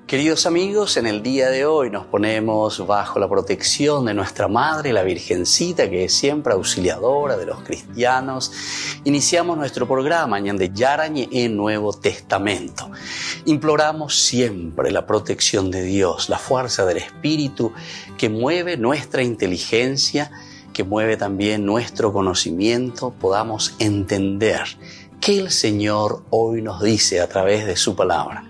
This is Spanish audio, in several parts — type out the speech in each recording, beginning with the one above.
Queridos amigos, en el día de hoy nos ponemos bajo la protección de nuestra Madre, la Virgencita, que es siempre auxiliadora de los cristianos. Iniciamos nuestro programa Ñande Yarañe en Nuevo Testamento. Imploramos siempre la protección de Dios, la fuerza del Espíritu que mueve nuestra inteligencia, que mueve también nuestro conocimiento, podamos entender qué el Señor hoy nos dice a través de su palabra.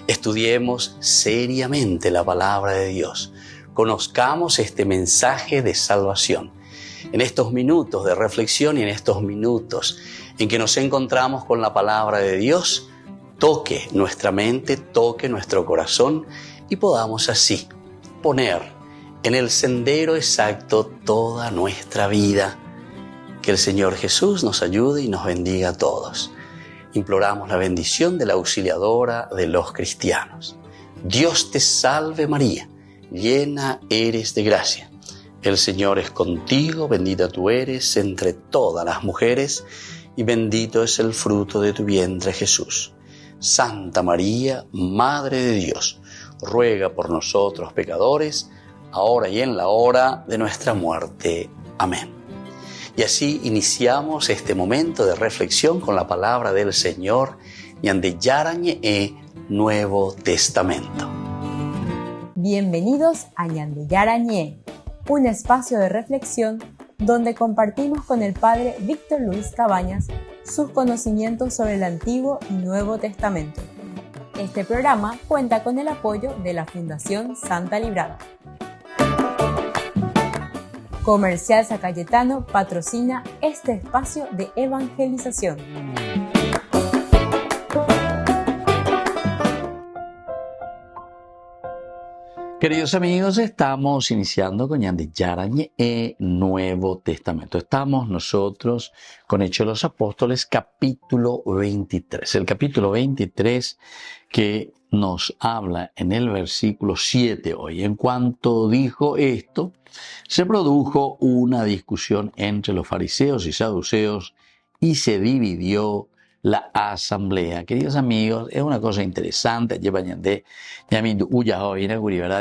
Estudiemos seriamente la palabra de Dios. Conozcamos este mensaje de salvación. En estos minutos de reflexión y en estos minutos en que nos encontramos con la palabra de Dios, toque nuestra mente, toque nuestro corazón y podamos así poner en el sendero exacto toda nuestra vida. Que el Señor Jesús nos ayude y nos bendiga a todos. Imploramos la bendición de la auxiliadora de los cristianos. Dios te salve María, llena eres de gracia. El Señor es contigo, bendita tú eres entre todas las mujeres y bendito es el fruto de tu vientre Jesús. Santa María, Madre de Dios, ruega por nosotros pecadores, ahora y en la hora de nuestra muerte. Amén. Y así iniciamos este momento de reflexión con la palabra del Señor, Ñande Yarañe Nuevo Testamento. Bienvenidos a Ñande Yarañe, un espacio de reflexión donde compartimos con el Padre Víctor Luis Cabañas sus conocimientos sobre el Antiguo y Nuevo Testamento. Este programa cuenta con el apoyo de la Fundación Santa Librada. Comercial San Cayetano patrocina este espacio de evangelización. Queridos amigos, estamos iniciando con Ñande Yarañe Nuevo Testamento. Estamos nosotros con Hechos de los Apóstoles, capítulo 23. El capítulo 23 que nos habla en el versículo 7 hoy. En cuanto dijo esto, se produjo una discusión entre los fariseos y saduceos y se dividió la asamblea. Queridos amigos, es una cosa interesante. Y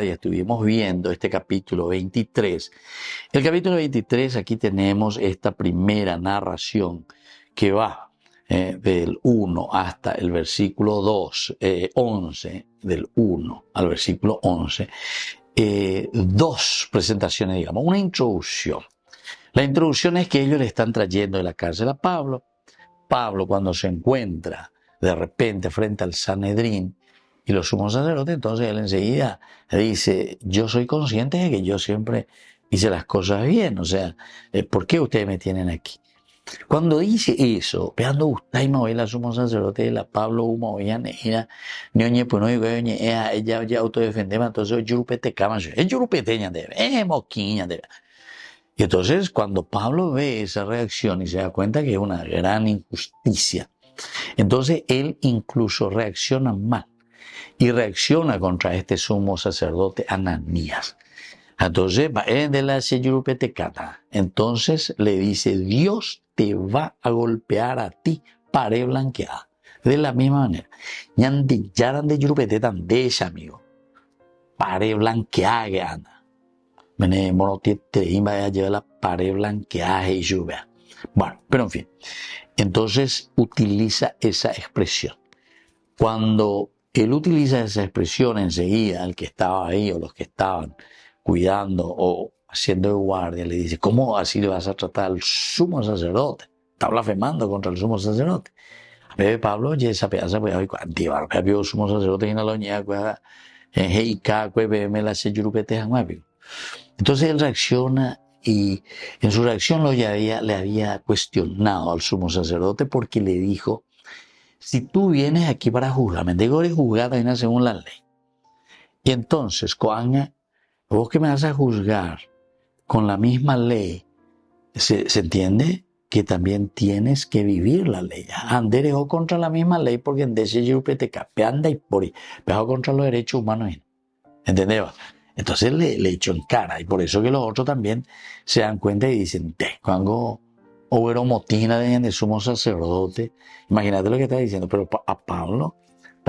estuvimos viendo este capítulo 23. El capítulo 23, aquí tenemos esta primera narración que va del 1 hasta el versículo 11, del 1 al versículo 11. Dos presentaciones, digamos, una introducción. La introducción es que ellos le están trayendo de la cárcel a Pablo. Pablo, cuando se encuentra de repente frente al Sanedrín y los sumos sacerdotes, entonces él enseguida dice: yo soy consciente de que yo siempre hice las cosas bien, o sea, ¿por qué ustedes me tienen aquí? Cuando dice eso, veando usted me voy la sumo sacerdote la Pablo umo veían era ñoñe pues no digo ella ya autodefendema, entonces yo rupete cama yo rupeteña debe moquiña debe. Y entonces cuando Pablo ve esa reacción y se da cuenta que es una gran injusticia, entonces él incluso reacciona mal y reacciona contra este sumo sacerdote Ananías. Entonces entonces le dice: Dios te va a golpear a ti, pared blanqueada. De la misma manera, ñande yaran de yurupete tan de ese amigo, pared blanqueada que anda. Mene monotiete iba a llevar la pared blanqueada y lluvia. Bueno, pero en fin, entonces utiliza esa expresión. Cuando él utiliza esa expresión, enseguida el que estaba ahí o los que estaban cuidando o haciendo de guardia le dice: ¿cómo así le vas a tratar al sumo sacerdote? Está blasfemando contra el sumo sacerdote. A ver, Pablo, ya esa pedaza, pues, antibar, había sumo sacerdote en la loña, entonces él reacciona y en su reacción le había cuestionado al sumo sacerdote porque le dijo: si tú vienes aquí para juzgarme, digo juzgar según la ley. Y entonces, Coanga, vos que me vas a juzgar con la misma ley, ¿se entiende? Que también tienes que vivir la ley. Anderejo contra la misma ley porque en ese anda y por ahí, pero contra los derechos humanos. ¿Entendés? Entonces le echó en cara y por eso que los otros también se dan cuenta y dicen: cuando hubo motina de sumo sacerdote, imagínate lo que está diciendo, pero a Pablo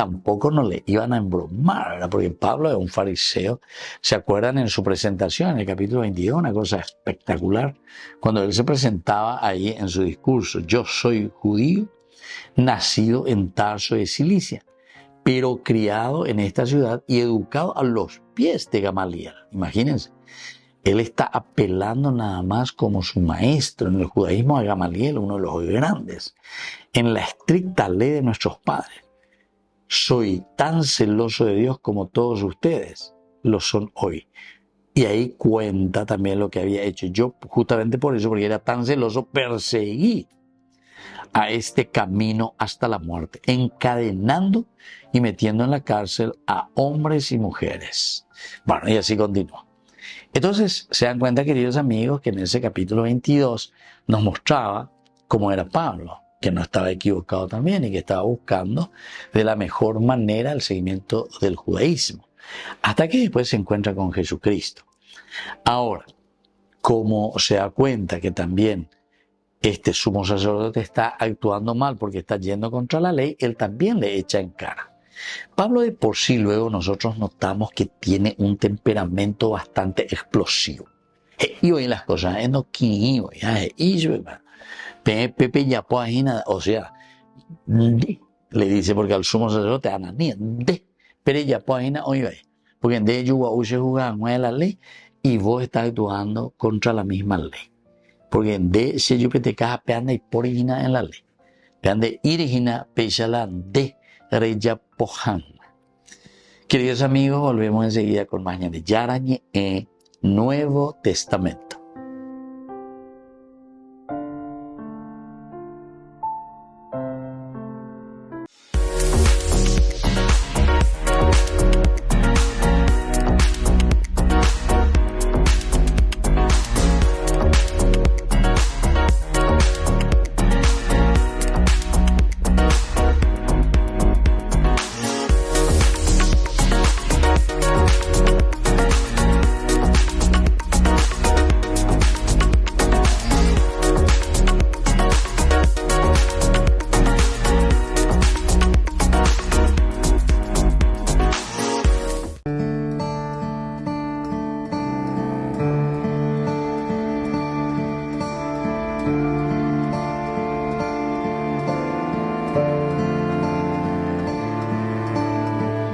tampoco no le iban a embromar, ¿verdad? Porque Pablo es un fariseo. ¿Se acuerdan en su presentación, en el capítulo 22, una cosa espectacular? Cuando él se presentaba ahí en su discurso: yo soy judío, nacido en Tarso de Cilicia, pero criado en esta ciudad y educado a los pies de Gamaliel. Imagínense, él está apelando nada más como su maestro en el judaísmo a Gamaliel, uno de los grandes, en la estricta ley de nuestros padres. Soy tan celoso de Dios como todos ustedes lo son hoy. Y ahí cuenta también lo que había hecho. Yo, justamente por eso, porque era tan celoso, perseguí a este camino hasta la muerte, encadenando y metiendo en la cárcel a hombres y mujeres. Bueno, y así continúa. Entonces, se dan cuenta, queridos amigos, que en ese capítulo 22 nos mostraba cómo era Pablo, que no estaba equivocado también y que estaba buscando de la mejor manera el seguimiento del judaísmo, hasta que después se encuentra con Jesucristo. Ahora, como se da cuenta que también este sumo sacerdote está actuando mal porque está yendo contra la ley, él también le echa en cara. Pablo de por sí, luego nosotros notamos que tiene un temperamento bastante explosivo. Y hoy las cosas no quiero, Pepe ya o sea, le dice, porque al sumo sacerdote Ananías, pero ya hoy, porque en de ellos se jugaba la ley y vos estás actuando contra la misma ley. Porque en de se yo te caja peanda y por en la ley. Peande irigina pechala de reya pojan. Queridos amigos, volvemos enseguida con más de Yarañe en Nuevo Testamento.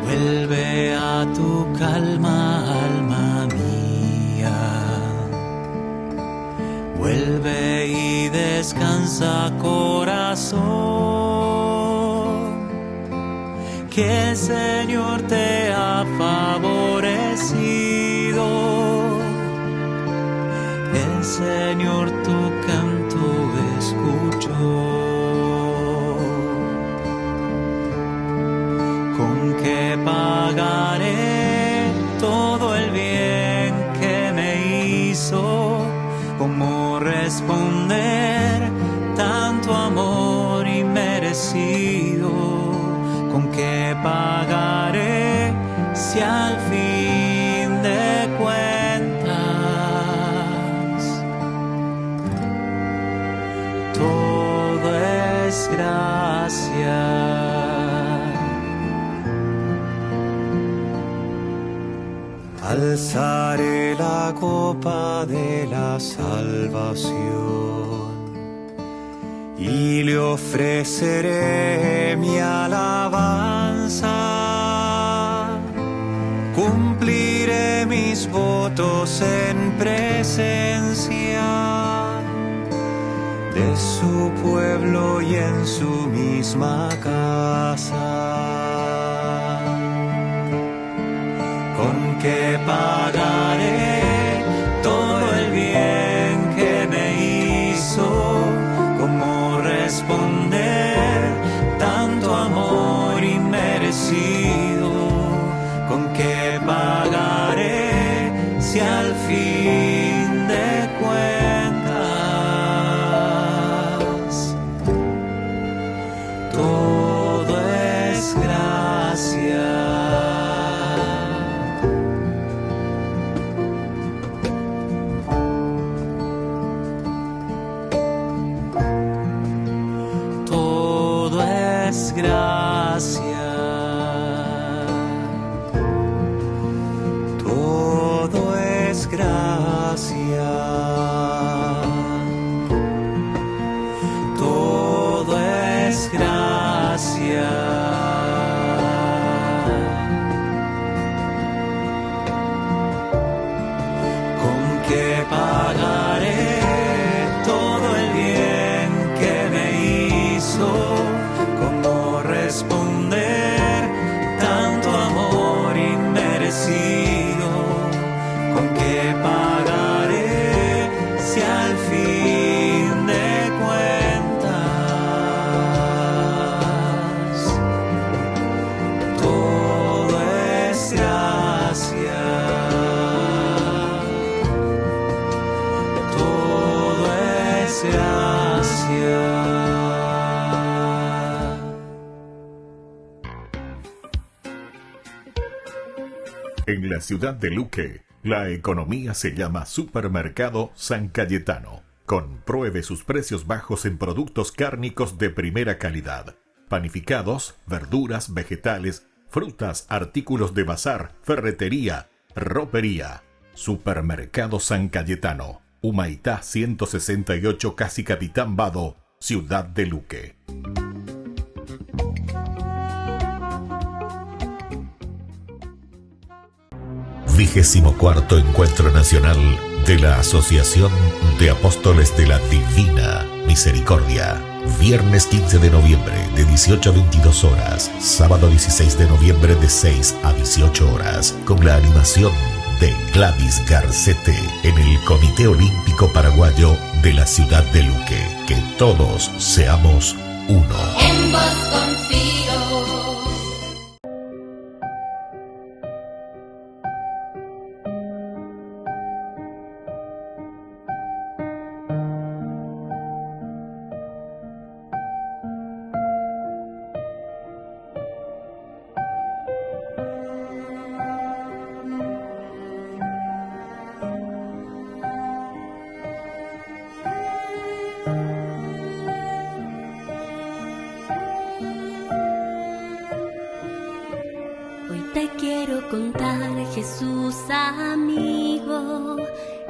Vuelve a tu calma, alma mía. Vuelve y descansa, corazón. Que el Señor te ha favorecido. El Señor tu canto escuchó. ¿Con qué pagaré todo el bien que me hizo? ¿Cómo responder tanto amor inmerecido? ¿Con qué pagaré si al fin de cuentas todo es gracia? Alzaré la copa de la salvación y le ofreceré mi alabanza. Cumpliré mis votos en presencia de su pueblo y en su misma casa. ¿Con qué pagaré todo el bien que me hizo? ¿Cómo responder tanto amor inmerecido? ¿Con qué pagaré si al fin de cuentas todo es gracia? gracia. Todo es gracia. ¿Con qué pagaré todo el bien que me hizo? ¿Cómo responder tanto amor inmerecido? ¿Con qué pagaré si al fin de cuentas todo es gracia? Todo es gracia. En la ciudad de Luque, la economía se llama Supermercado San Cayetano. Compruebe sus precios bajos en productos cárnicos de primera calidad. Panificados, verduras, vegetales, frutas, artículos de bazar, ferretería, ropería. Supermercado San Cayetano. Humaitá 168, Casi Capitán Vado, ciudad de Luque. 24º Encuentro Nacional de la Asociación de Apóstoles de la Divina Misericordia. Viernes 15 de noviembre de 18 a 22 horas. Sábado 16 de noviembre de 6 a 18 horas. Con la animación de Gladys Garcete en el Comité Olímpico Paraguayo de la ciudad de Luque. Que todos seamos uno. En vos confío. Te quiero contar, Jesús amigo,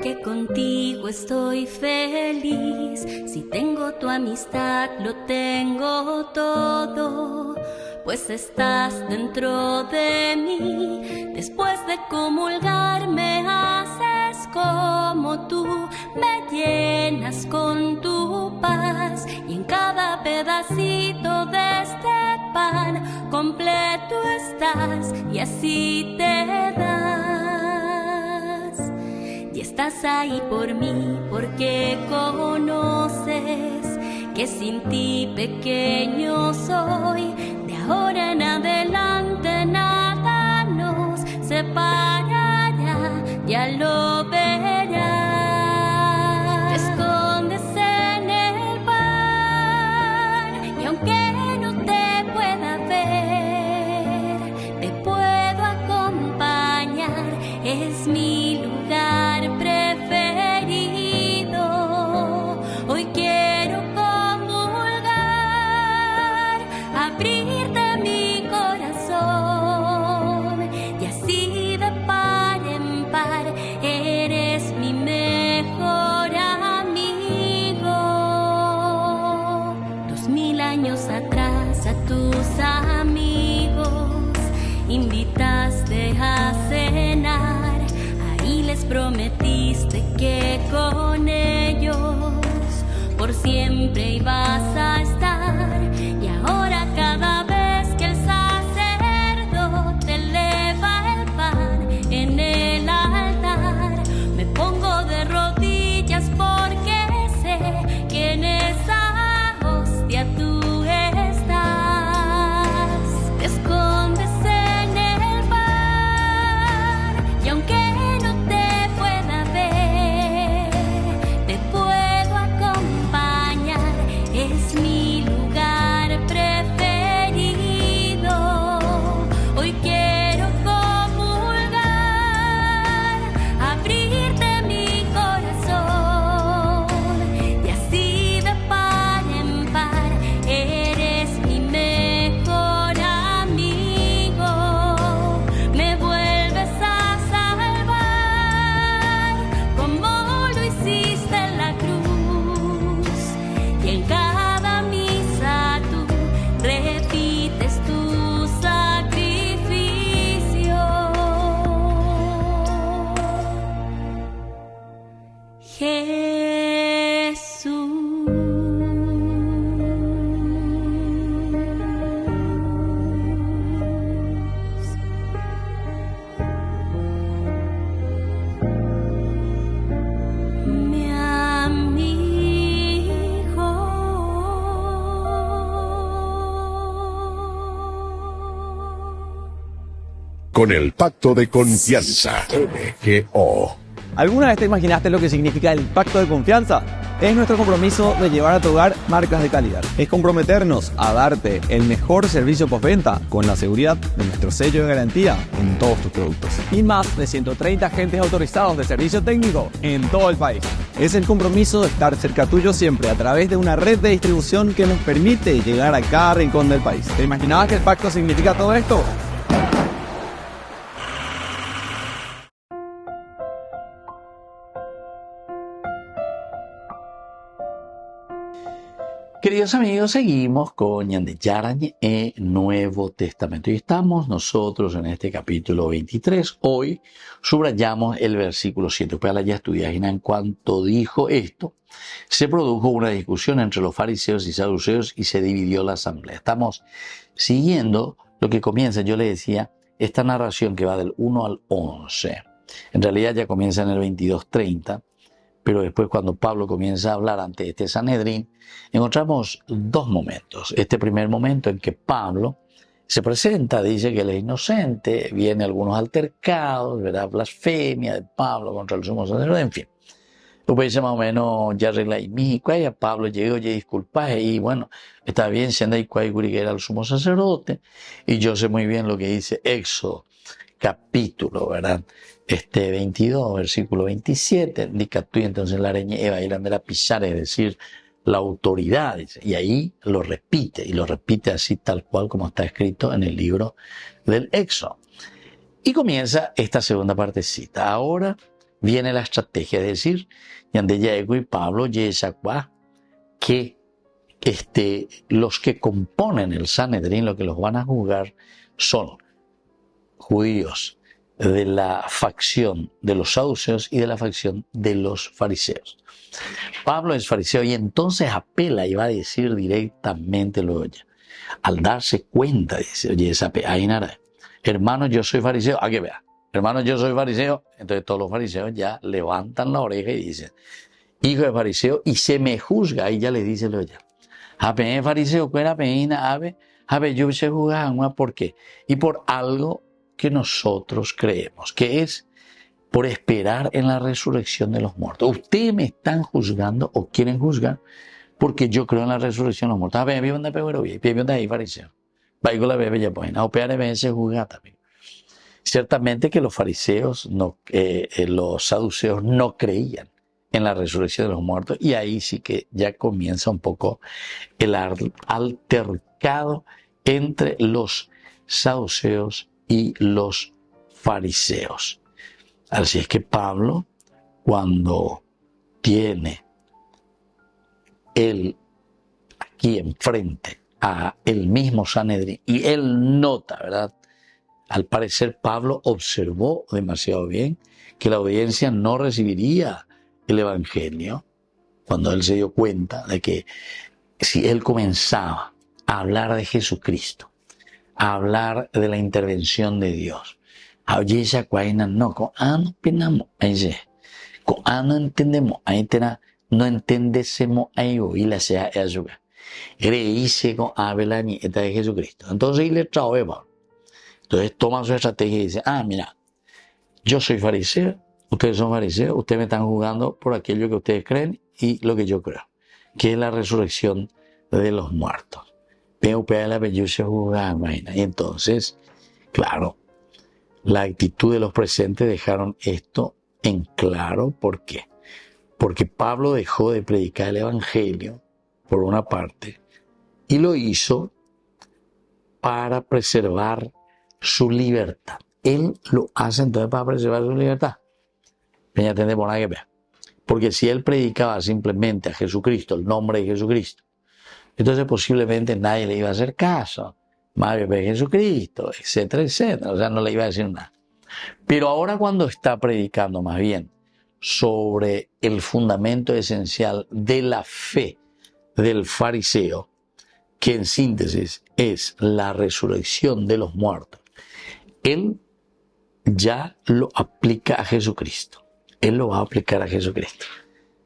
que contigo estoy feliz. Si tengo tu amistad, lo tengo todo, pues estás dentro de mí. Después de comulgar me haces como tú, me llenas con tu paz, y en cada pedacito de este pan completo estás, y así te das. Y estás ahí por mí porque conoces que sin ti pequeño soy. De ahora en adelante nada nos separará, ya lo verás. Te escondes en el pan, y aunque no te pueda ver, te puedo acompañar. Es mi lugar preferido. Hoy quiero comulgar, abrirte mi corazón, y así de par en par eres mi mejor amigo. 2000 años atrás a tus amigos invitaste a cenar, ahí les prometiste que con ellos por siempre ibas a estar. Y ahora cada vez que el sacerdote eleva el pan en el altar, me pongo de rodillas porque sé que en esa hostia tú estás. Te escondes en el pan, y aunque no te pueda ver, te puedo acompañar. Es mi con el Pacto de Confianza, MGO. ¿Alguna vez te imaginaste lo que significa el pacto de confianza? Es nuestro compromiso de llevar a tu hogar marcas de calidad. Es comprometernos a darte el mejor servicio postventa con la seguridad de nuestro sello de garantía en todos tus productos. Y más de 130 agentes autorizados de servicio técnico en todo el país. Es el compromiso de estar cerca tuyo siempre a través de una red de distribución que nos permite llegar a cada rincón del país. ¿Te imaginabas que el pacto significa todo esto? Queridos amigos, seguimos con Ñande Yarañe e Nuevo Testamento. Y estamos nosotros en este capítulo 23. Hoy subrayamos el versículo 7. Pues ya estudiamos en cuanto dijo esto, se produjo una discusión entre los fariseos y saduceos y se dividió la asamblea. Estamos siguiendo lo que comienza, yo le decía, esta narración que va del 1 al 11. En realidad ya comienza en el 22:30. Pero después cuando Pablo comienza a hablar ante este Sanedrín, encontramos dos momentos. Este primer momento en que Pablo se presenta, dice que él es inocente, viene algunos altercados, ¿verdad? Blasfemia de Pablo contra el sumo sacerdote, en fin. Después dice más o menos, ya arregla y mi cuaya, Pablo llegó, oye, disculpa, y bueno, está bien, siendo ahí cuaya que era el sumo sacerdote, y yo sé muy bien lo que dice Éxodo, capítulo, ¿verdad? 22, versículo 27, dica tú, entonces la areña Eva y la de la pisar, es decir, la autoridad, y ahí lo repite, y lo repite así tal cual como está escrito en el libro del Éxodo. Y comienza esta segunda partecita. Ahora viene la estrategia, es decir, Yande Yaego y Pablo Yesacua, que los que componen el Sanedrín, lo que los van a juzgar, son judíos de la facción de los saduceos y de la facción de los fariseos. Pablo es fariseo y entonces apela y va a decir directamente lo oye. Al darse cuenta, dice, oye, hermanos, yo soy fariseo, a que vea, hermanos, yo soy fariseo, entonces todos los fariseos ya levantan la oreja y dicen, hijo de fariseo, y se me juzga, ahí ya le dice lo oye. Ape fariseo, cuera peina, ave, yo se juzga, ¿por qué? Y por algo que nosotros creemos, que es por esperar en la resurrección de los muertos. Ustedes me están juzgando o quieren juzgar porque yo creo en la resurrección de los muertos. Ciertamente que los fariseos, los saduceos no creían en la resurrección de los muertos y ahí sí que ya comienza un poco el altercado entre los saduceos y los fariseos. Así es que Pablo, cuando tiene él aquí enfrente a el mismo Sanedrín y él nota, ¿verdad? Al parecer Pablo observó demasiado bien que la audiencia no recibiría el evangelio cuando él se dio cuenta de que si él comenzaba a hablar de Jesucristo, a hablar de la intervención de Dios. No entendemos, no entendemos y la sea ayuda. Creíse con Abel nieta de Jesucristo. Entonces le trae Pablo. Entonces toma su estrategia y dice, mira, yo soy fariseo, ustedes son fariseos, ustedes me están juzgando por aquello que ustedes creen y lo que yo creo, que es la resurrección de los muertos. Y entonces, claro, la actitud de los presentes dejaron esto en claro. ¿Por qué? Porque Pablo dejó de predicar el evangelio, por una parte, y lo hizo para preservar su libertad. Él lo hace entonces para preservar su libertad. Porque si él predicaba simplemente a Jesucristo, el nombre de Jesucristo, entonces posiblemente nadie le iba a hacer caso. Madre de Jesucristo, etcétera, etcétera. O sea, no le iba a decir nada. Pero ahora cuando está predicando más bien sobre el fundamento esencial de la fe del fariseo, que en síntesis es la resurrección de los muertos, él ya lo aplica a Jesucristo. Él lo va a aplicar a Jesucristo.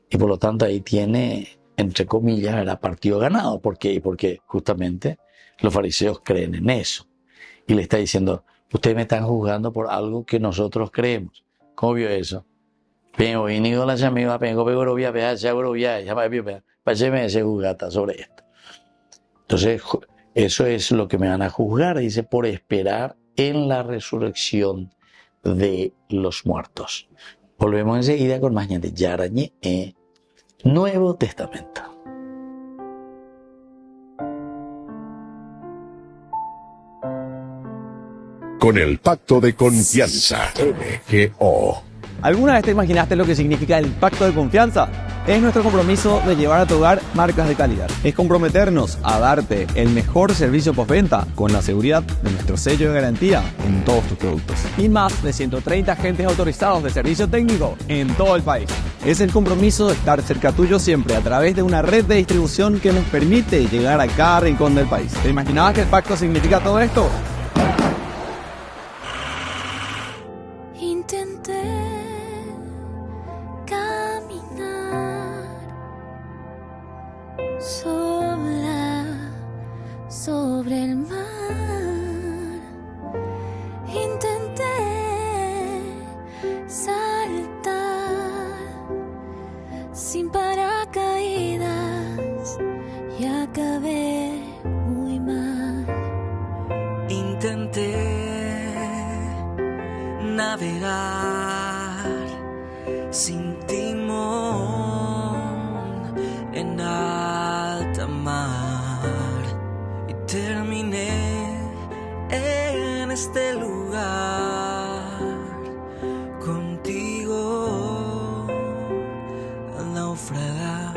Y por lo tanto ahí tiene, entre comillas, era partido ganado. ¿Por qué? Porque justamente los fariseos creen en eso. Y le está diciendo, ustedes me están juzgando por algo que nosotros creemos. ¿Cómo vio eso? Pero vinido la llamada, vengo, pero voy a ver, ya voy a ver, me ese juzgata sobre esto. Entonces, eso es lo que me van a juzgar, dice, por esperar en la resurrección de los muertos. Volvemos enseguida con más gente. Yarañe, Nuevo Testamento. Con el pacto de confianza, MGO. ¿Alguna vez te imaginaste lo que significa el pacto de confianza? Es nuestro compromiso de llevar a tu hogar marcas de calidad. Es comprometernos a darte el mejor servicio postventa con la seguridad de nuestro sello de garantía en todos tus productos. Y más de 130 agentes autorizados de servicio técnico en todo el país. Es el compromiso de estar cerca tuyo siempre a través de una red de distribución que nos permite llegar a cada rincón del país. ¿Te imaginabas que el pacto significa todo esto? Intenté caminar sola sobre el mar. Intenté saltar sin paracaídas y acabé muy mal. Intenté navegar sin timón en alta mar y terminé en este lugar contigo al naufragar.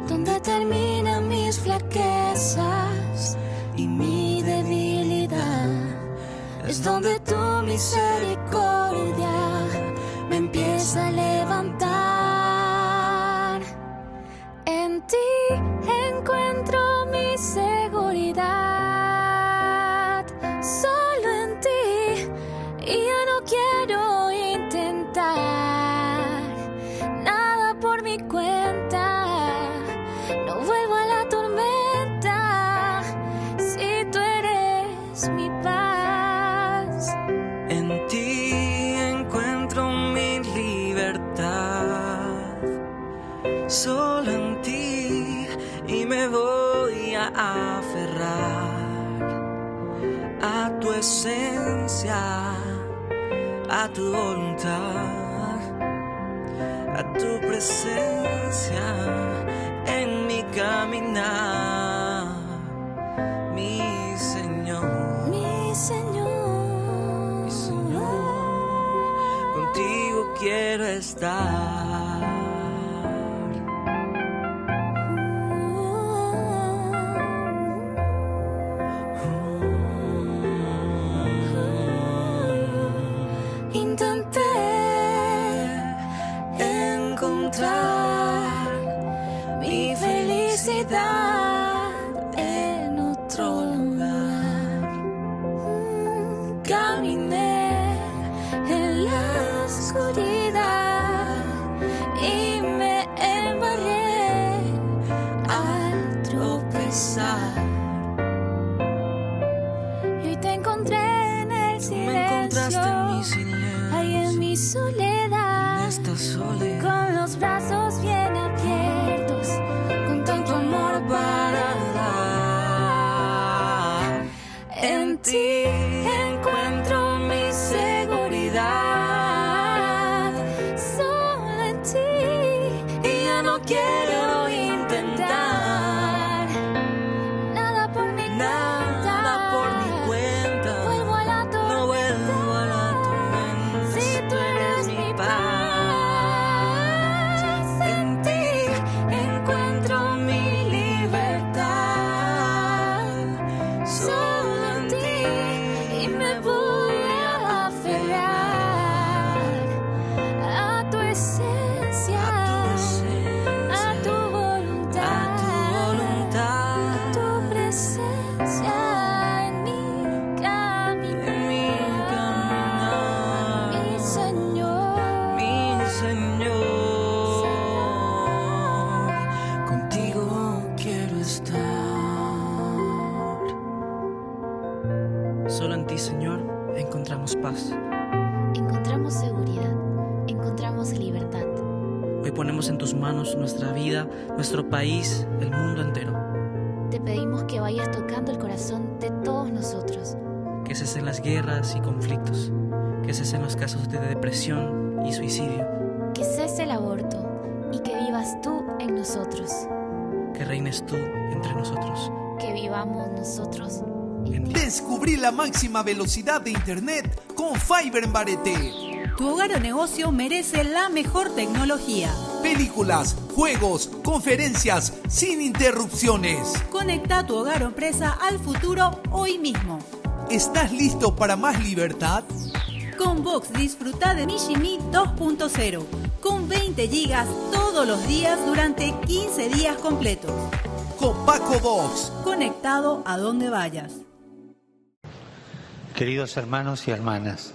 Donde terminan mis flaquezas y mi debilidad, es donde tu misericordia me empieza a levantar. En ti encuentro mi seguridad, solo en ti, y ya no quiero intentar nada por mi cuenta. No vuelvo a la tormenta si tú eres mi paz. En ti encuentro mi libertad, solo en ti, y me voy a aferrar a tu esencia, a tu voluntad, a tu presencia en mi caminar, mi Señor. Mi Señor, Mi Señor, contigo quiero estar. intenté encontrar mi felicidad en otro lugar. Caminé en la oscuridad y me embarré al tropezar. Y hoy te encontré en el Me encontraste en mi silencio, ahí en mi soledad, en esta soledad, con los brazos bien abiertos, con tanto amor para dar. En ti encuentro mi seguridad, solo en ti, y ya no quiero intentar nada por mi cuenta. Vuelvo a la tormenta, No vuelvo a la tormenta, si tú eres mi paz. En ti encuentro mi libertad, solo en ti, y me voy a aferrar a tu esencia, a tu voluntad, a tu presencia en mi caminar, mi Señor. Mi Señor, contigo quiero estar. encontramos paz. Encontramos seguridad, encontramos libertad. Hoy ponemos en tus manos nuestra vida, nuestro país, el mundo entero. Te pedimos que vayas tocando el corazón de todos nosotros. Que cesen las guerras y conflictos. Que cesen los casos de depresión y suicidio. Que cese el aborto y que vivas tú en nosotros. Que reines tú entre nosotros. Que vivamos nosotros. Descubrí la máxima velocidad de Internet con Fiber en Barete. Tu hogar o negocio merece la mejor tecnología. Películas, juegos, conferencias, sin interrupciones. Conecta tu hogar o empresa al futuro hoy mismo. ¿Estás listo para más libertad? Con Vox disfruta de Mishimi 2.0 con 20 gigas todos los días durante 15 días completos. Con Paco Vox. Conectado a donde vayas. Queridos hermanos y hermanas,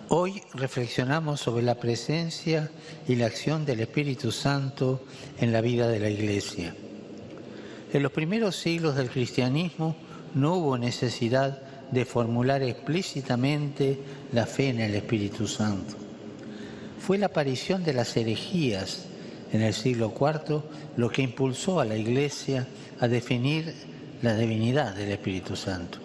hoy reflexionamos sobre la presencia y la acción del Espíritu Santo en la vida de la Iglesia. En los primeros siglos del cristianismo no hubo necesidad de formular explícitamente la fe en el Espíritu Santo. Fue la aparición de las herejías en el siglo IV lo que impulsó a la Iglesia a definir la divinidad del Espíritu Santo.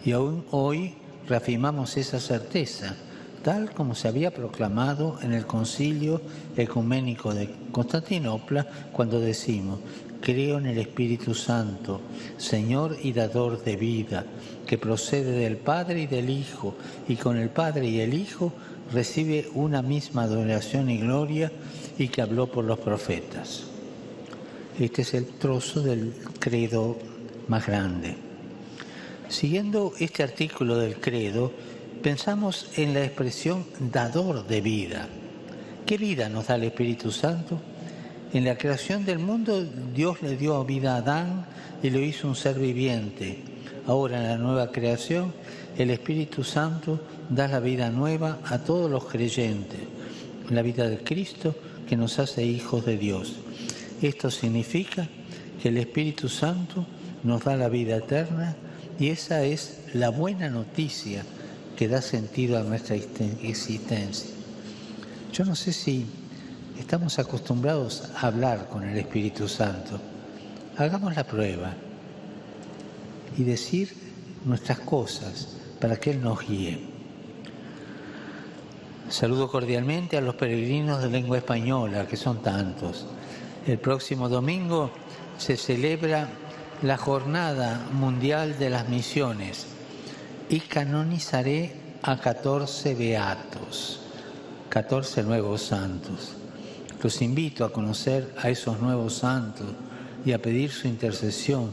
Y aún hoy reafirmamos esa certeza, tal como se había proclamado en el Concilio Ecuménico de Constantinopla, cuando decimos: creo en el Espíritu Santo, Señor y dador de vida, que procede del Padre y del Hijo, y con el Padre y el Hijo recibe una misma adoración y gloria, y que habló por los profetas. Este es el trozo del credo más grande. Siguiendo este artículo del credo, pensamos en la expresión dador de vida. ¿Qué vida nos da el Espíritu Santo? En la creación del mundo, Dios le dio vida a Adán y lo hizo un ser viviente. Ahora, en la nueva creación, el Espíritu Santo da la vida nueva a todos los creyentes, la vida de Cristo que nos hace hijos de Dios. Esto significa que el Espíritu Santo nos da la vida eterna, y esa es la buena noticia que da sentido a nuestra existencia. Yo no sé si estamos acostumbrados a hablar con el Espíritu Santo. Hagamos la prueba y decir nuestras cosas para que Él nos guíe. Saludo cordialmente a los peregrinos de lengua española, que son tantos. El próximo domingo se celebra la Jornada Mundial de las Misiones y canonizaré a 14 beatos, 14 nuevos santos. Los invito a conocer a esos nuevos santos y a pedir su intercesión,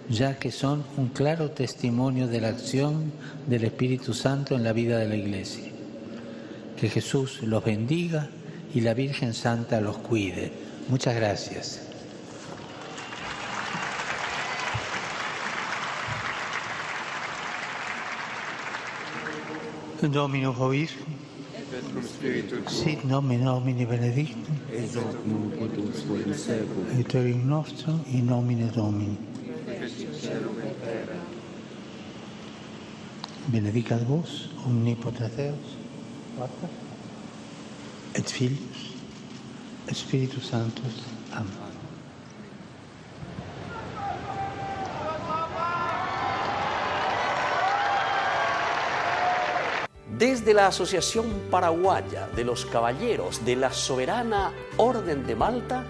ya que son un claro testimonio de la acción del Espíritu Santo en la vida de la Iglesia. Que Jesús los bendiga y la Virgen Santa los cuide. Muchas gracias. Dominus vobiscum, sit nomen Domini benedictum, et olim nostrum in nomine Domini. Benedicat vos, omnipotens Deus, Pater, et Filius, et Spiritus Sanctus. Amén. Desde la Asociación Paraguaya de los Caballeros de la Soberana Orden de Malta,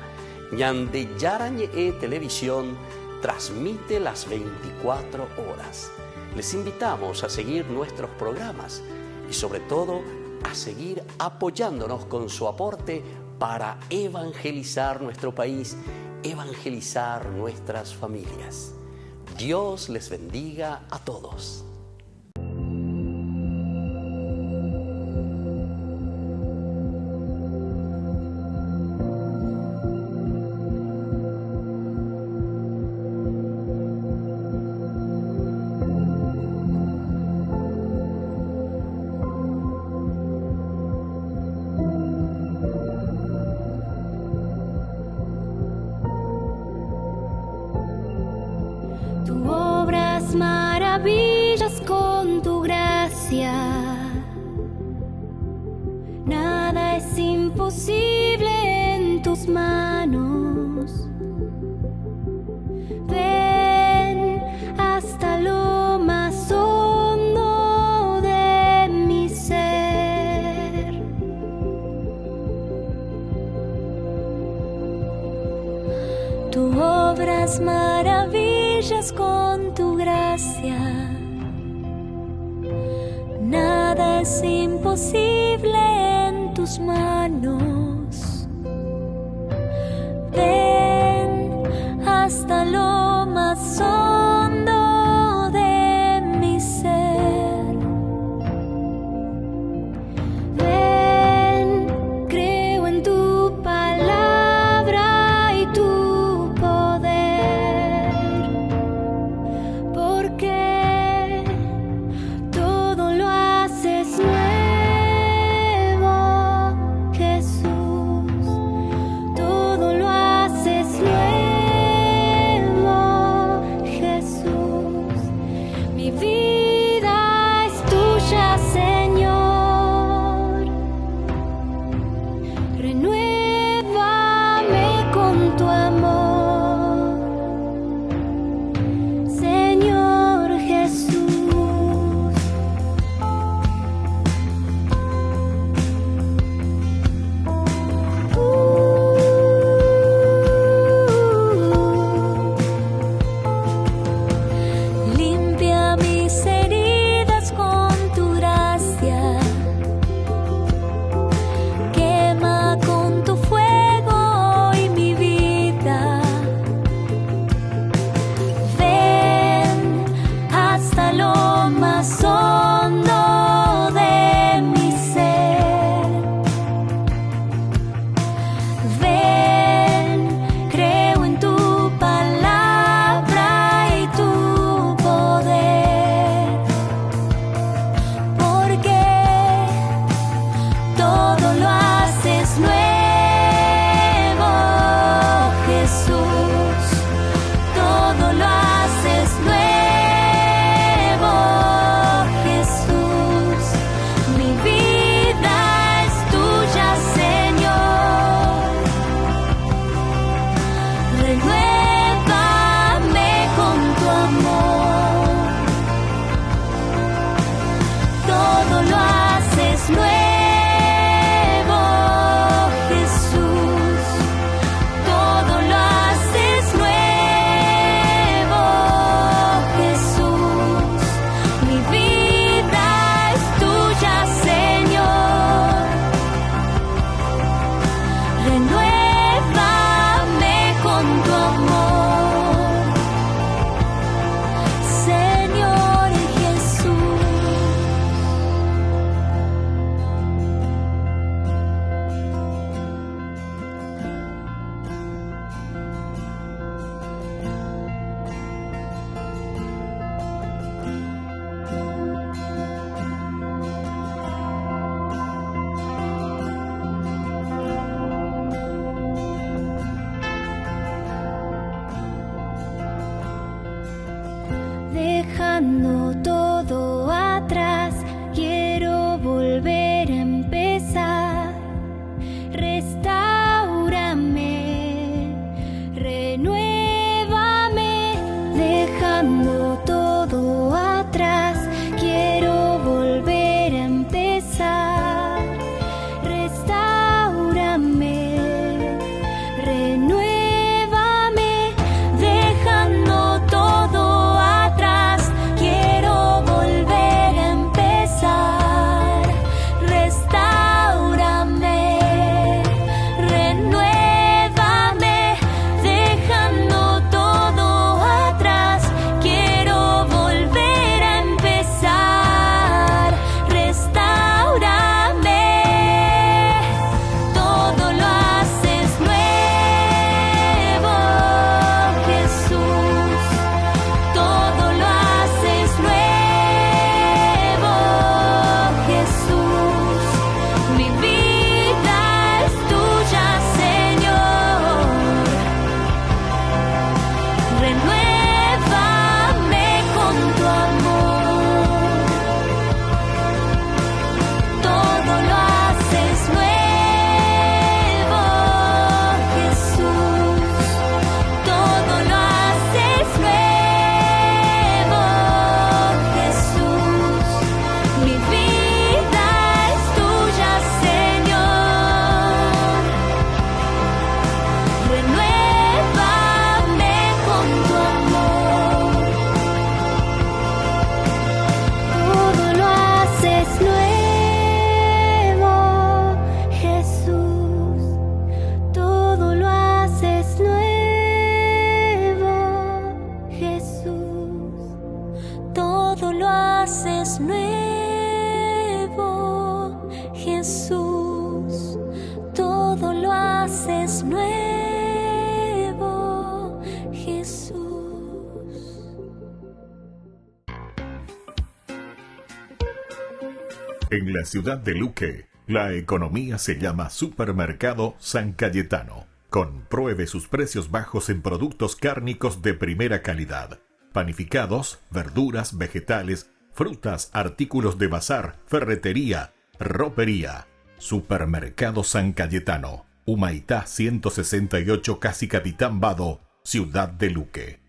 Ñande Yarañe Televisión transmite las 24 horas. Les invitamos a seguir nuestros programas y sobre todo a seguir apoyándonos con su aporte para evangelizar nuestro país, evangelizar nuestras familias. Dios les bendiga a todos. Tu obra es maravillosa. gracia. Nada es imposible en tus manos. Ven hasta lo más hondo de mi ser. Tú obras maravillas con tu gracia. Nada es imposible en tus manos. Ven hasta lo más hondo de mi ser. Ven, creo en tu palabra y tu poder, porque todo lo haces nuevo, Jesús. Todo lo haces nuevo, Jesús. Jesús, todo lo haces nuevo, Jesús. En la ciudad de Luque, la economía se llama Supermercado San Cayetano. Compruebe sus precios bajos en productos cárnicos de primera calidad. Panificados, verduras, vegetales, frutas, artículos de bazar, ferretería, ropería. Supermercado San Cayetano, Humaitá 168, Casi Capitán Vado, ciudad de Luque.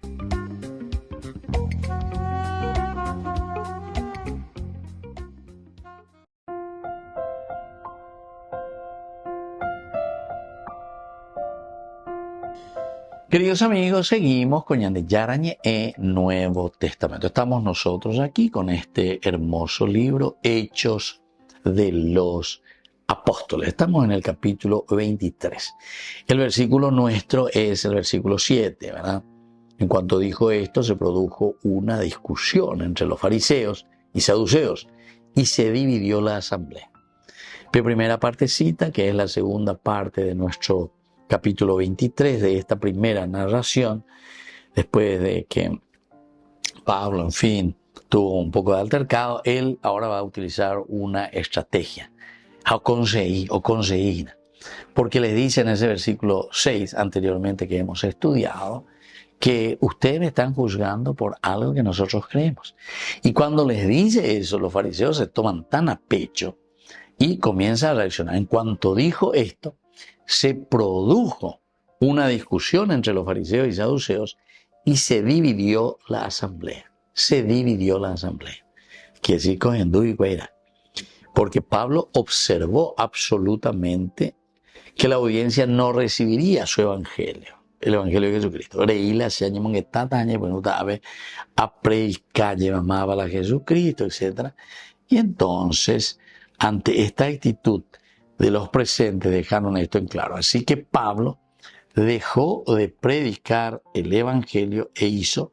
Queridos amigos, seguimos con Ñande Yarañe e Nuevo Testamento. Estamos nosotros aquí con este hermoso libro, Hechos de los Apóstoles. Estamos en el capítulo 23. El versículo nuestro es el versículo 7, ¿verdad? En cuanto dijo esto, se produjo una discusión entre los fariseos y saduceos y se dividió la asamblea. La primera partecita, que es la segunda parte de nuestro capítulo 23 de esta primera narración, después de que Pablo, en fin, tuvo un poco de altercado, él ahora va a utilizar una estrategia, o conseguir, porque les dice en ese versículo 6 anteriormente que hemos estudiado, que ustedes me están juzgando por algo que nosotros creemos. Y cuando les dice eso, los fariseos se toman tan a pecho y comienzan a reaccionar. En cuanto dijo esto, se produjo una discusión entre los fariseos y saduceos y se dividió la asamblea. Se dividió la asamblea. Quiere decir con hindú y cuera. Porque Pablo observó absolutamente que la audiencia no recibiría su evangelio, el evangelio de Jesucristo. Reíla se año que tataña, bueno, a predicar, llevaba a Jesucristo, etc. Y entonces, ante esta actitud de los presentes, dejaron esto en claro. Así que Pablo dejó de predicar el evangelio e hizo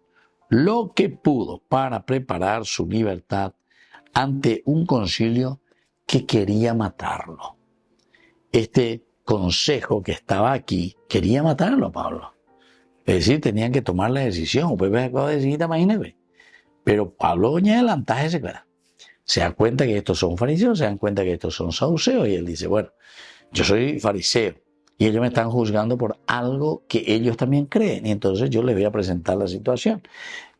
lo que pudo para preparar su libertad ante un concilio que quería matarlo. Este consejo que estaba aquí quería matarlo a Pablo. Es decir, tenían que tomar la decisión. Pues acabo de decir, imagínate. Pero Pablo venía adelantaje se queda. Se dan cuenta que estos son fariseos, se dan cuenta que estos son saduceos, y él dice, bueno, yo soy fariseo y ellos me están juzgando por algo que ellos también creen, y entonces yo les voy a presentar la situación.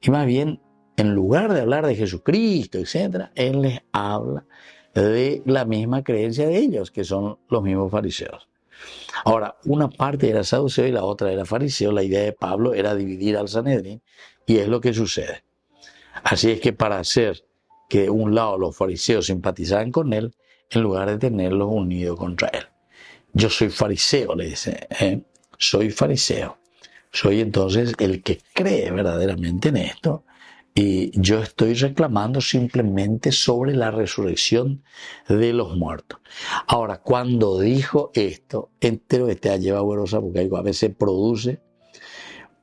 Y más bien, en lugar de hablar de Jesucristo, etc., él les habla de la misma creencia de ellos, que son los mismos fariseos. Ahora, una parte era saduceo y la otra era fariseo. La idea de Pablo era dividir al Sanedrín, y es lo que sucede. Así es que para hacer que de un lado los fariseos simpatizaban con él, en lugar de tenerlos unidos contra él. Yo soy fariseo, le dice, soy fariseo. Soy entonces el que cree verdaderamente en esto, y yo estoy reclamando simplemente sobre la resurrección de los muertos. Ahora, cuando dijo esto, entero este lleva huerosa, porque a veces produce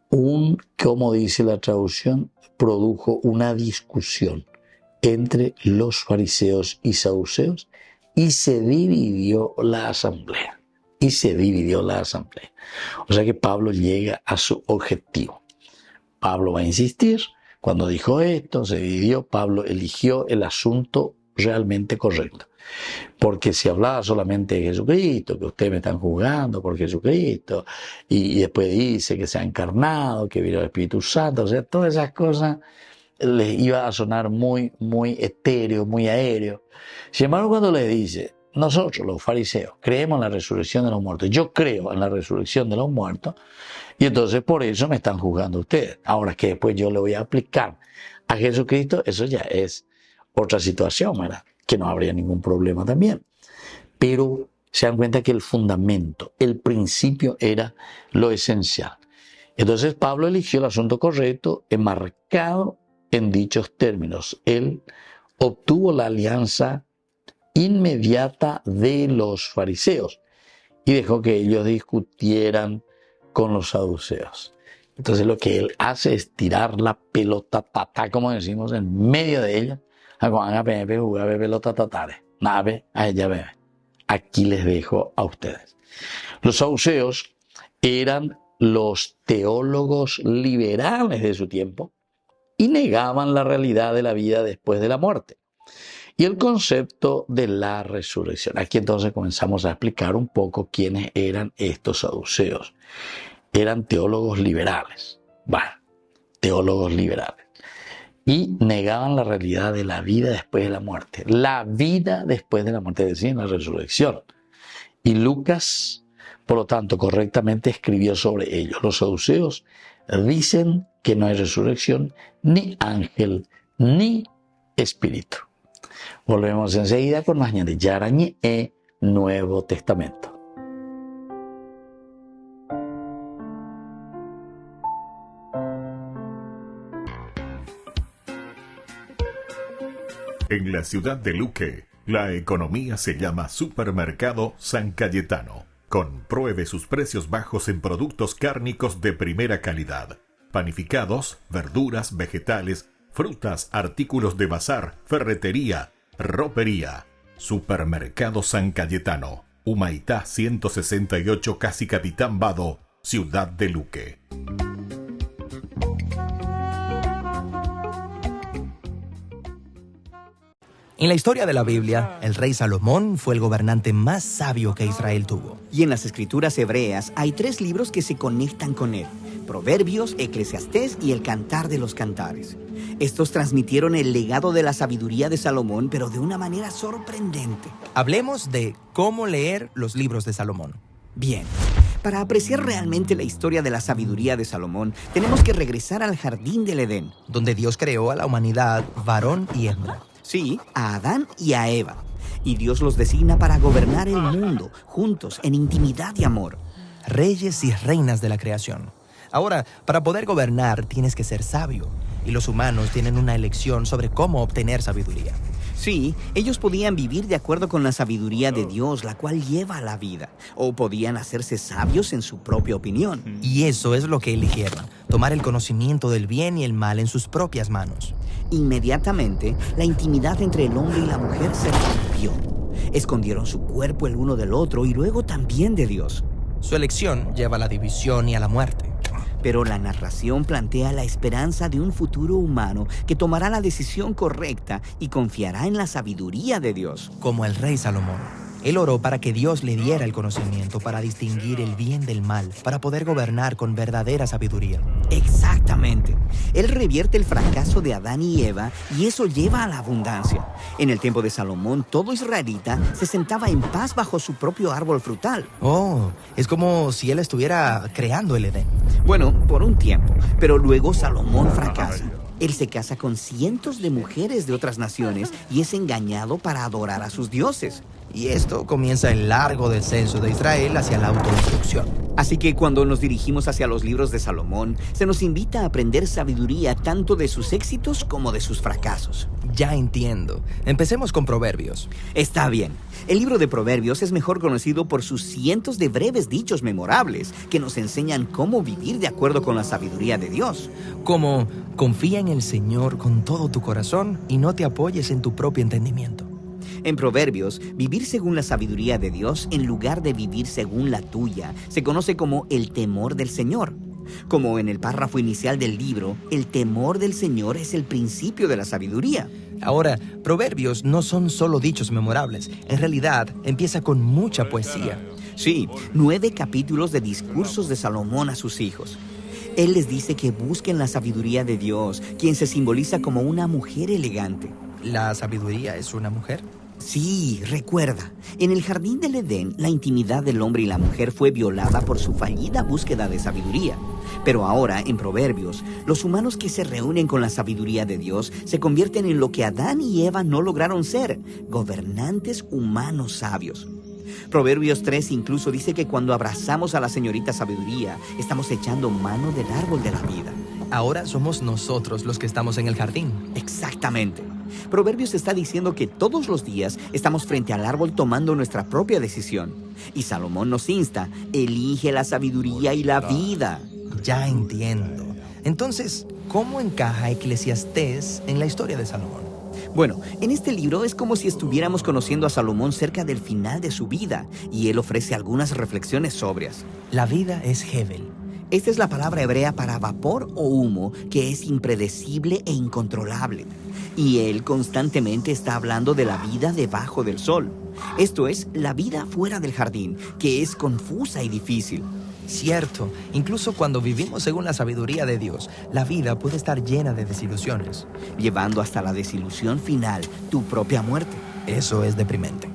como dice la traducción, produjo una discusión entre los fariseos y saduceos, y se dividió la asamblea. O sea que Pablo llega a su objetivo. Pablo va a insistir. Cuando dijo esto, se dividió. Pablo eligió el asunto realmente correcto. Porque si hablaba solamente de Jesucristo, que ustedes me están juzgando por Jesucristo, y después dice que se ha encarnado, que vino el Espíritu Santo, o sea, todas esas cosas les iba a sonar muy, muy etéreo, muy aéreo. Sin embargo, cuando les dice, nosotros los fariseos creemos en la resurrección de los muertos, yo creo en la resurrección de los muertos, y entonces por eso me están juzgando ustedes. Ahora que después yo le voy a aplicar a Jesucristo, eso ya es otra situación, ¿verdad? Que no habría ningún problema también. Pero se dan cuenta que el fundamento, el principio era lo esencial. Entonces Pablo eligió el asunto correcto, enmarcado en dichos términos. Él obtuvo la alianza inmediata de los fariseos y dejó que ellos discutieran con los saduceos. Entonces lo que él hace es tirar la pelota tatá, como decimos, en medio de ella. Pelota tatare, nave a ella bebe. aquí les dejo a ustedes. Los saduceos eran los teólogos liberales de su tiempo y negaban la realidad de la vida después de la muerte y el concepto de la resurrección. Aquí entonces comenzamos a explicar un poco quiénes eran estos saduceos. Eran teólogos liberales, teólogos liberales, y negaban la realidad de la vida después de la muerte. La vida después de la muerte, es decir, la resurrección. Y Lucas, por lo tanto, correctamente escribió sobre ellos. Los saduceos dicen que no hay resurrección, ni ángel, ni espíritu. Volvemos enseguida con más de Yarañé e Nuevo Testamento. En la ciudad de Luque, la economía se llama Supermercado San Cayetano. Compruebe sus precios bajos en productos cárnicos de primera calidad. Panificados, verduras, vegetales, frutas, artículos de bazar, ferretería, ropería. Supermercado San Cayetano, Humaitá 168, Casi Capitán Vado, ciudad de Luque. En la historia de la Biblia, el rey Salomón fue el gobernante más sabio que Israel tuvo. Y en las escrituras hebreas hay 3 libros que se conectan con él: Proverbios, Eclesiastés y el Cantar de los Cantares. Estos transmitieron el legado de la sabiduría de Salomón, pero de una manera sorprendente. Hablemos de cómo leer los libros de Salomón. Bien, para apreciar realmente la historia de la sabiduría de Salomón, tenemos que regresar al jardín del Edén, donde Dios creó a la humanidad, varón y hembra. Sí, a Adán y a Eva. Y Dios los designa para gobernar el mundo, juntos, en intimidad y amor. Reyes y reinas de la creación. Ahora, para poder gobernar tienes que ser sabio. Y los humanos tienen una elección sobre cómo obtener sabiduría. Sí, ellos podían vivir de acuerdo con la sabiduría de Dios, la cual lleva a la vida. O podían hacerse sabios en su propia opinión. Y eso es lo que eligieron: tomar el conocimiento del bien y el mal en sus propias manos. Inmediatamente, la intimidad entre el hombre y la mujer se rompió. Escondieron su cuerpo el uno del otro y luego también de Dios. Su elección lleva a la división y a la muerte. Pero la narración plantea la esperanza de un futuro humano que tomará la decisión correcta y confiará en la sabiduría de Dios. Como el rey Salomón. Él oró para que Dios le diera el conocimiento para distinguir el bien del mal, para poder gobernar con verdadera sabiduría. Exactamente. Él revierte el fracaso de Adán y Eva y eso lleva a la abundancia. En el tiempo de Salomón, todo israelita se sentaba en paz bajo su propio árbol frutal. Oh, es como si él estuviera creando el Edén. Bueno, por un tiempo, pero luego Salomón fracasa. Él se casa con cientos de mujeres de otras naciones y es engañado para adorar a sus dioses. Y esto comienza el largo descenso de Israel hacia la autodestrucción. Así que cuando nos dirigimos hacia los libros de Salomón, se nos invita a aprender sabiduría tanto de sus éxitos como de sus fracasos. Ya entiendo. Empecemos con Proverbios. Está bien. El libro de Proverbios es mejor conocido por sus cientos de breves dichos memorables que nos enseñan cómo vivir de acuerdo con la sabiduría de Dios. Como: confía en el Señor con todo tu corazón y no te apoyes en tu propio entendimiento. En Proverbios, vivir según la sabiduría de Dios en lugar de vivir según la tuya se conoce como el temor del Señor. Como en el párrafo inicial del libro, el temor del Señor es el principio de la sabiduría. Ahora, Proverbios no son solo dichos memorables. En realidad, empieza con mucha poesía. Sí, 9 capítulos de discursos de Salomón a sus hijos. Él les dice que busquen la sabiduría de Dios, quien se simboliza como una mujer elegante. ¿La sabiduría es una mujer? Sí, recuerda, en el jardín del Edén, la intimidad del hombre y la mujer fue violada por su fallida búsqueda de sabiduría. Pero ahora, en Proverbios, los humanos que se reúnen con la sabiduría de Dios se convierten en lo que Adán y Eva no lograron ser: gobernantes humanos sabios. Proverbios 3 incluso dice que cuando abrazamos a la señorita sabiduría, estamos echando mano del árbol de la vida. Ahora somos nosotros los que estamos en el jardín. Exactamente. Proverbios está diciendo que todos los días estamos frente al árbol tomando nuestra propia decisión. Y Salomón nos insta: elige la sabiduría y la vida. Ya entiendo. Entonces, ¿cómo encaja Eclesiastés en la historia de Salomón? Bueno, en este libro es como si estuviéramos conociendo a Salomón cerca del final de su vida, y él ofrece algunas reflexiones sobrias. La vida es Hevel. Esta es la palabra hebrea para vapor o humo, que es impredecible e incontrolable. Y él constantemente está hablando de la vida debajo del sol. Esto es, la vida fuera del jardín, que es confusa y difícil. Cierto, incluso cuando vivimos según la sabiduría de Dios, la vida puede estar llena de desilusiones, llevando hasta la desilusión final, tu propia muerte. Eso es deprimente.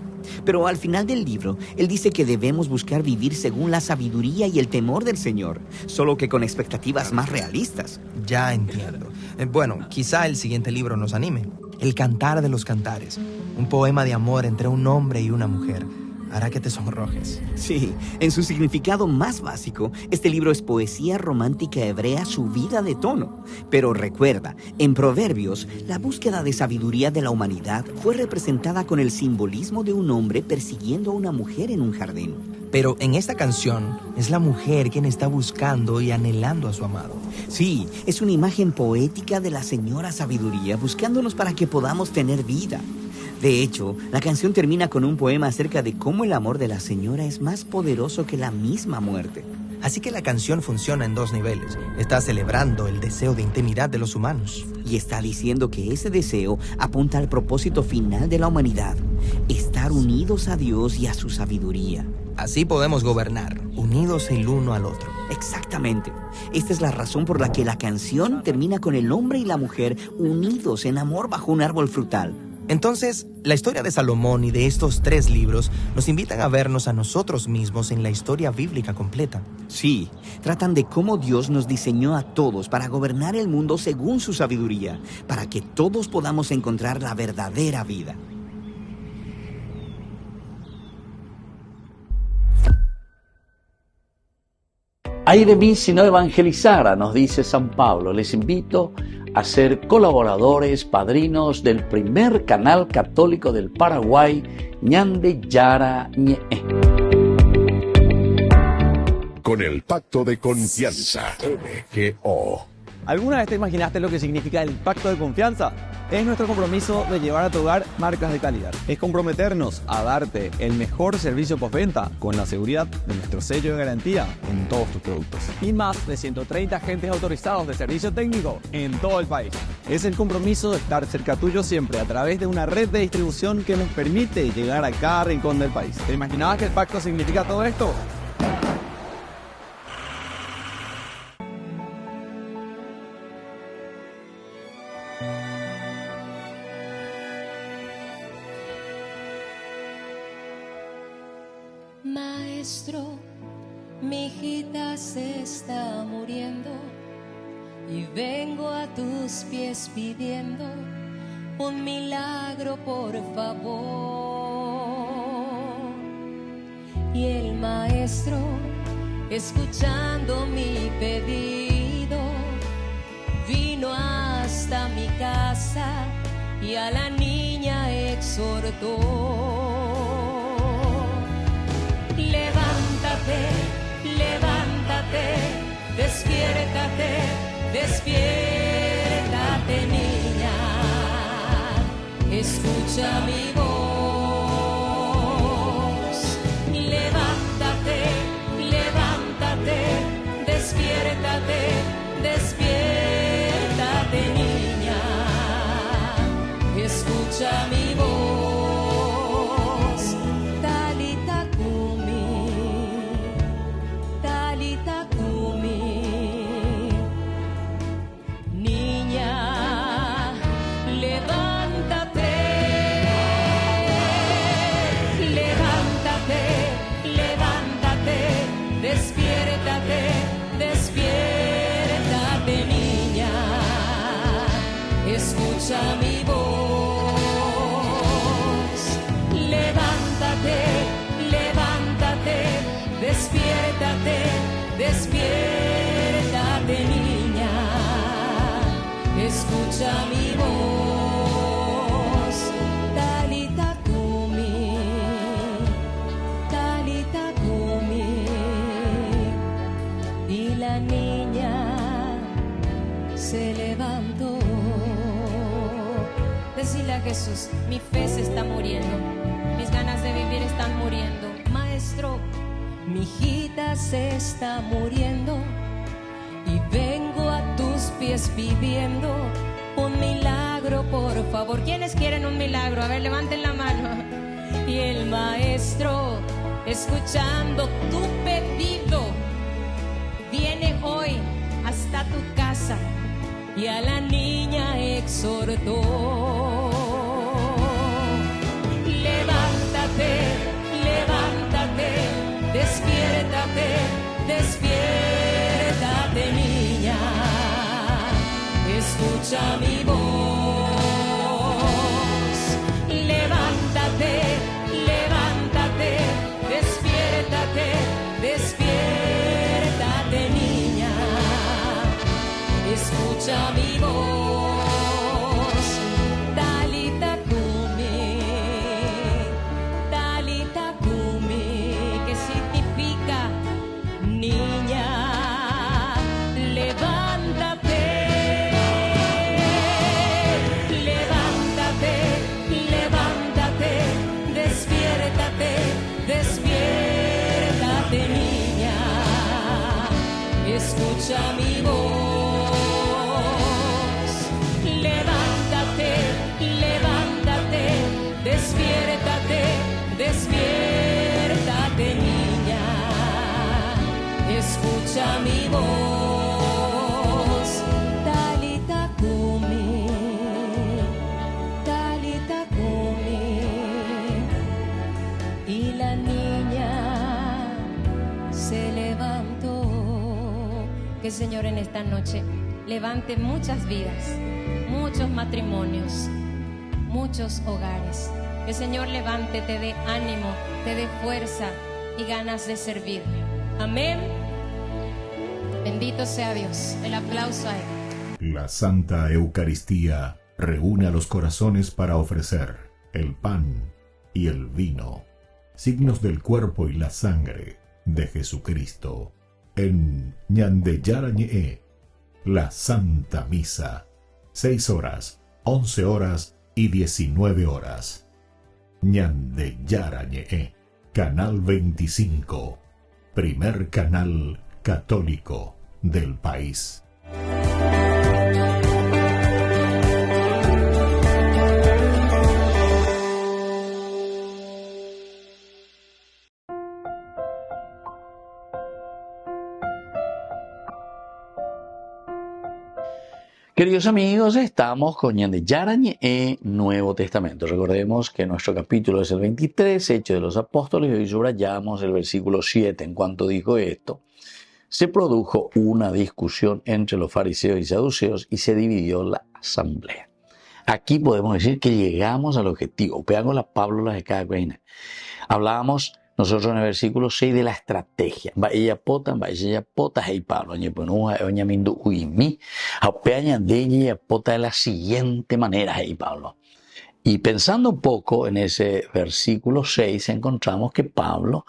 Pero al final del libro, él dice que debemos buscar vivir según la sabiduría y el temor del Señor, solo que con expectativas más realistas. Ya entiendo. Bueno, quizá el siguiente libro nos anime. El Cantar de los Cantares, un poema de amor entre un hombre y una mujer. Hará que te sonrojes. Sí, en su significado más básico, este libro es poesía romántica hebrea subida de tono. Pero recuerda, en Proverbios, la búsqueda de sabiduría de la humanidad fue representada con el simbolismo de un hombre persiguiendo a una mujer en un jardín. Pero en esta canción es la mujer quien está buscando y anhelando a su amado. Sí, es una imagen poética de la señora sabiduría buscándonos para que podamos tener vida. De hecho, la canción termina con un poema acerca de cómo el amor de la señora es más poderoso que la misma muerte. Así que la canción funciona en dos niveles. Está celebrando el deseo de intimidad de los humanos. Y está diciendo que ese deseo apunta al propósito final de la humanidad: estar unidos a Dios y a su sabiduría. Así podemos gobernar, unidos el uno al otro. Exactamente. Esta es la razón por la que la canción termina con el hombre y la mujer unidos en amor bajo un árbol frutal. Entonces, la historia de Salomón y de estos 3 libros nos invitan a vernos a nosotros mismos en la historia bíblica completa. Sí, tratan de cómo Dios nos diseñó a todos para gobernar el mundo según su sabiduría, para que todos podamos encontrar la verdadera vida. Ay de mí si no evangelizara, nos dice San Pablo. Les invito a ser colaboradores, padrinos del primer canal católico del Paraguay, Ñande Yara Ñe. Con el Pacto de Confianza, MGO. ¿Alguna vez te imaginaste lo que significa el pacto de confianza? Es nuestro compromiso de llevar a tu hogar marcas de calidad. Es comprometernos a darte el mejor servicio postventa con la seguridad de nuestro sello de garantía en todos tus productos. Y más de 130 agentes autorizados de servicio técnico en todo el país. Es el compromiso de estar cerca tuyo siempre a través de una red de distribución que nos permite llegar a cada rincón del país. ¿Te imaginabas que el pacto significa todo esto? Maestro, mi hijita se está muriendo y vengo a tus pies pidiendo un milagro, por favor. Y el maestro, escuchando mi pedido, vino hasta mi casa y a la niña exhortó. Levántate, levántate, despiértate, despiértate, niña, escucha mi voz. Levántate, levántate, despiértate, despiértate, niña, escucha mi voz. Escucha mi voz. Levántate, levántate, despiértate, despiértate, niña. Escucha mi voz. Talita kumi, talita kumi. Y la niña se levantó. Decirle a Jesús, mi fe se está muriendo, mis ganas de vivir están muriendo. Maestro, mi hijita se está muriendo y vengo a tus pies pidiendo un milagro, por favor. ¿Quiénes quieren un milagro? A ver, levanten la mano. Y el maestro, escuchando tu pedido, viene hoy hasta tu casa y a la niña exhortó. Levántate, levántate, despiértate, despiértate, niña, escucha mi voz. Levántate, levántate, despiértate, despiértate, niña, escucha mi voz. Talita Kumi, Talita Kumi, que significa niña, levántate, levántate, levántate, despiértate, despiértate, niña, escucha mi voz. Levántate, levántate, despiértate, despiértate, niña, escucha mi voz. Talita Kumi, Talita Kumi. Y la niña se levantó. Que el Señor en esta noche levante muchas vidas, muchos matrimonios, muchos hogares. Que el Señor levante, te dé ánimo, te dé fuerza y ganas de servir. Amén. Bendito sea Dios. El aplauso a Él. La Santa Eucaristía reúne a los corazones para ofrecer el pan y el vino, signos del cuerpo y la sangre de Jesucristo. En Ñandeyarañe, la Santa Misa, 6 horas, 11 horas y 19 horas. Ñandeyarañe, Canal 25, primer canal católico del país. Queridos amigos, estamos con Ñandeyarañe, Nuevo Testamento. Recordemos que nuestro capítulo es el 23, Hechos de los Apóstoles, y hoy subrayamos el versículo 7. En cuanto dijo esto, se produjo una discusión entre los fariseos y saduceos y se dividió la asamblea. Aquí podemos decir que llegamos al objetivo. Pegámosle a Pablo las de cada vaina. Hablábamos nosotros en el versículo 6 de la estrategia. Ella pota, hey Pablo, de la siguiente manera, hey Pablo. Y pensando un poco en ese versículo 6, encontramos que Pablo,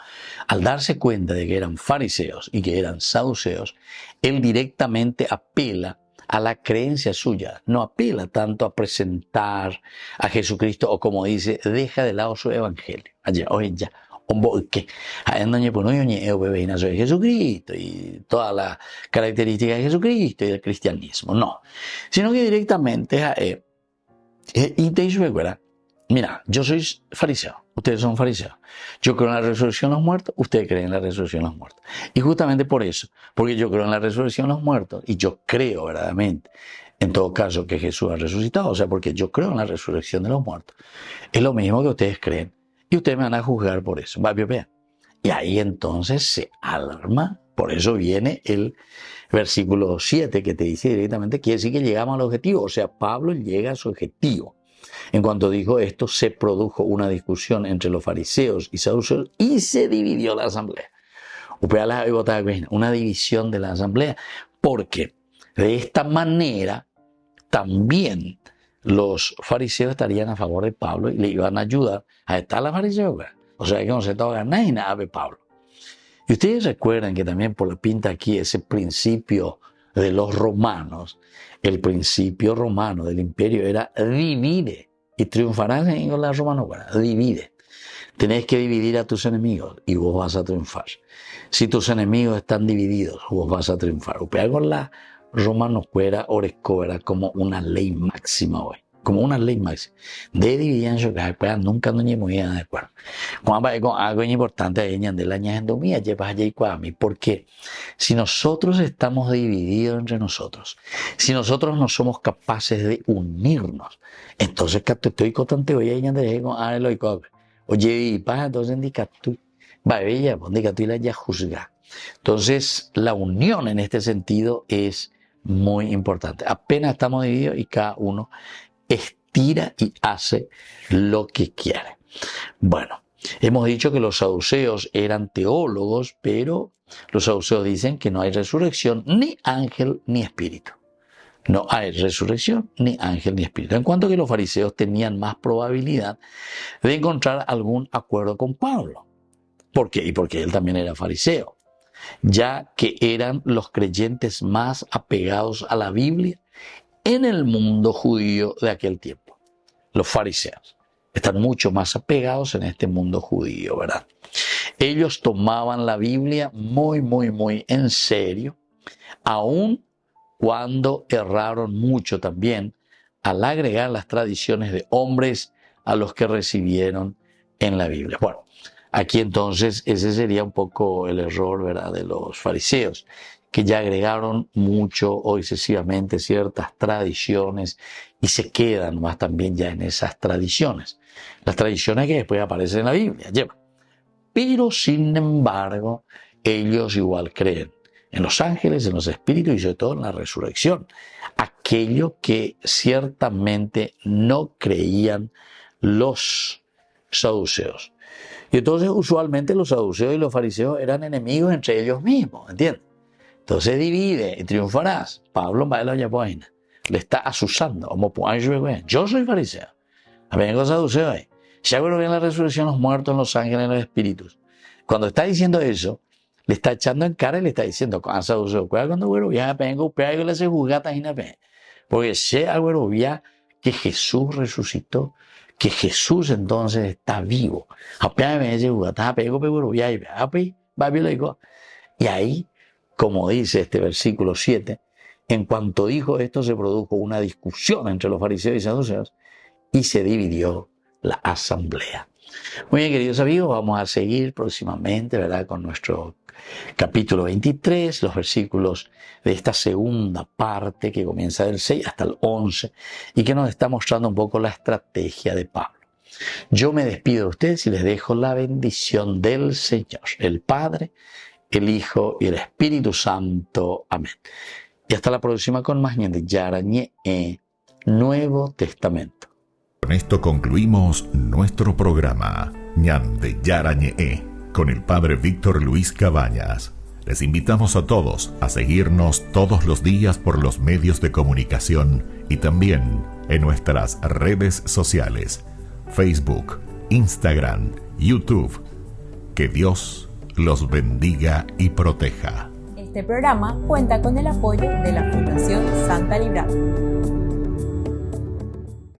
al darse cuenta de que eran fariseos y que eran saduceos, él directamente apela a la creencia suya, no apela tanto a presentar a Jesucristo, o como dice, deja de lado su evangelio. Allá, oye, ya. Que de Jesucristo y todas las características de Jesucristo y del cristianismo, no, sino que directamente y te dice, mira, yo soy fariseo, ustedes son fariseos, yo creo en la resurrección de los muertos, ustedes creen en la resurrección de los muertos, y justamente por eso, porque yo creo en la resurrección de los muertos y yo creo verdaderamente en todo caso que Jesús ha resucitado, o sea, porque yo creo en la resurrección de los muertos, es lo mismo que ustedes creen. Y ustedes me van a juzgar por eso. Y ahí entonces se alarma. Por eso viene el versículo 7 que te dice directamente, quiere decir que llegamos al objetivo. O sea, Pablo llega a su objetivo. En cuanto dijo esto, se produjo una discusión entre los fariseos y saduceos y se dividió la asamblea. Una división de la asamblea. Porque de esta manera también los fariseos estarían a favor de Pablo y le iban a ayudar a estar la fariseo. O sea que no se estaba ganando nada de Pablo. Y ustedes recuerdan que también por la pinta aquí ese principio de los romanos, el principio romano del imperio era divide y triunfarás en la Romano. Divide. Tenés que dividir a tus enemigos y vos vas a triunfar. Si tus enemigos están divididos, vos vas a triunfar. Con la Romano fuera Oresco era como una ley máxima hoy. Como una ley máxima. De dividir en que nunca no muy de acuerdo. Cuando algo importante de la ñajendomía, llevas allí a mí. Porque si nosotros estamos divididos entre nosotros, si nosotros no somos capaces de unirnos, entonces estoy contante hoy ahí de oye, y pasa, entonces indica tú, va bella, indica tú y la ya juzga. Entonces, la unión en este sentido es muy importante. Apenas estamos divididos y cada uno estira y hace lo que quiere. Bueno, hemos dicho que los saduceos eran teólogos, pero los saduceos dicen que no hay resurrección, ni ángel, ni espíritu. No hay resurrección, ni ángel, ni espíritu. En cuanto que los fariseos tenían más probabilidad de encontrar algún acuerdo con Pablo. ¿Por qué? Y porque él también era fariseo, ya que eran los creyentes más apegados a la Biblia en el mundo judío de aquel tiempo. Los fariseos están mucho más apegados en este mundo judío, ¿verdad? Ellos tomaban la Biblia muy, muy, muy en serio, aún cuando erraron mucho también al agregar las tradiciones de hombres a los que recibieron en la Biblia. Bueno, aquí entonces ese sería un poco el error, ¿verdad?, de los fariseos, que ya agregaron mucho o excesivamente ciertas tradiciones y se quedan más también ya en esas tradiciones. Las tradiciones que después aparecen en la Biblia, llevan. Pero sin embargo, ellos igual creen en los ángeles, en los espíritus y sobre todo en la resurrección. Aquello que ciertamente no creían los saduceos. Y entonces usualmente los saduceos y los fariseos eran enemigos entre ellos mismos, ¿entiendes? Entonces divide y triunfarás. Pablo le está asusando. Yo soy fariseo. Vengo saduceo ahí. Si hago bien la resurrección, los muertos, los ángeles, los espíritus. Cuando está diciendo eso, le está echando en cara y le está diciendo, porque sé algo ya que Jesús resucitó, que Jesús entonces está vivo. Y ahí, como dice este versículo 7, en cuanto dijo esto, se produjo una discusión entre los fariseos y saduceos y se dividió la asamblea. Muy bien, queridos amigos, vamos a seguir próximamente, ¿verdad?, con nuestro capítulo 23, los versículos de esta segunda parte que comienza del 6 hasta el 11 y que nos está mostrando un poco la estrategia de Pablo. Yo me despido de ustedes y les dejo la bendición del Señor, el Padre, el Hijo y el Espíritu Santo. Amén. Y hasta la próxima con más de Yarañé, Nuevo Testamento. Con esto concluimos nuestro programa Ñan de Yarañé con el Padre Víctor Luis Cabañas. Les invitamos a todos a seguirnos todos los días por los medios de comunicación y también en nuestras redes sociales, Facebook, Instagram, YouTube. Que Dios los bendiga y proteja. Este programa cuenta con el apoyo de la Fundación Santa Librada.